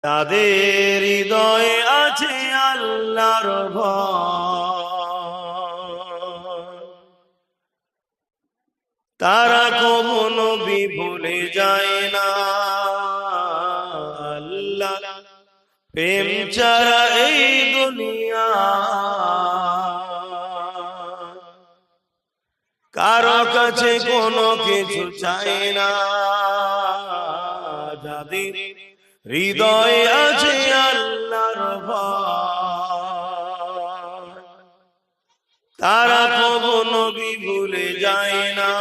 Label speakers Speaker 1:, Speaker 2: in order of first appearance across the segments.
Speaker 1: তাদের হৃদয়ে আছে আল্লাহর ভয়, তারা কখনো নবী ভুলে যায় না। আল্লাহ প্রেম ছাড়া এই দুনিয়া কারো কাছে কোনো কিছু চাই না। যাদের হৃদয়ে আছে আল্লাহর ভয়, তারা কখনো নবী ভুলে যায় না।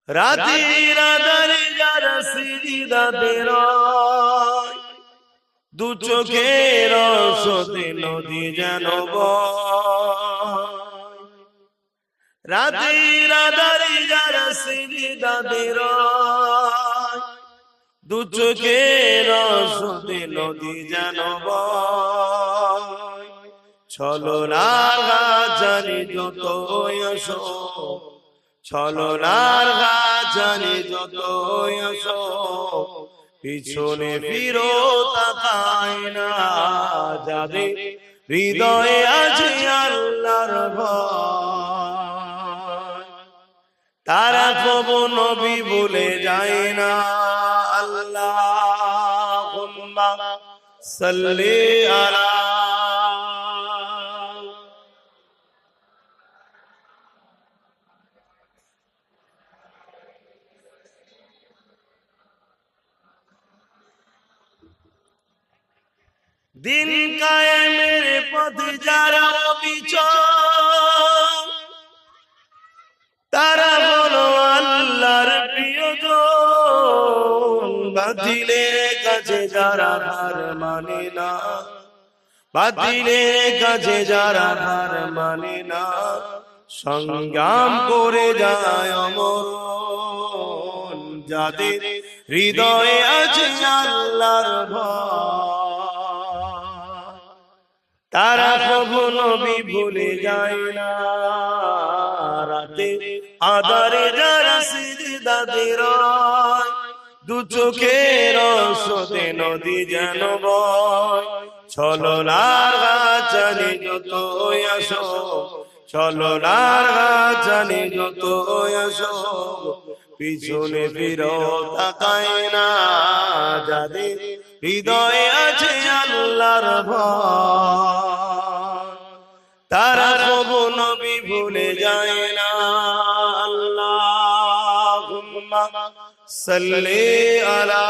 Speaker 1: রাতের আঁধারে যারা সিজদাতে রয়, দু চোখের রসতে নদী যেন বয়। রাতের আঁধারে যারা সিজদাতে রয়, দু চোখের রসতে নদী যেন বয়। ছলনার গাছালি যত আসো, ছলনার গাছালি যত আসো, পিছনে ফিরো তাকায় না। যাদের হৃদয়ে আছে আল্লাহর ভয়, তারা কবু নবী ভুলে যায় না। আল্লাহুম্মা সাল্লি আলা দিন কায়েমের পথে যারা অবিচল, তারা বলো আল্লাহর প্রিয়জন। বাতিলের কাছে যারা হার মানে না, বাতিলের কাছে যারা হার মানে না, সংগ্রাম করে যায় অমরণ। যাদের হৃদয়ে আছে আল্লাহর ভয়, তারা কবু নবী ভুলে যায় না। রাতে আঁধারে যারা সিজদাতে রয়, দু চোখের রসতে নদী যেন বয়। ছলনার গাছালি যত আসো, ছলনার গাছালি যত আসো, পিছনে ফিরো তাকায় না। যাদের হৃদয়ে আছে আল্লাহর ভয়, তারা কবু নবী ভুলে যায় না। আল্লাহুম্মা সাল্লি আলা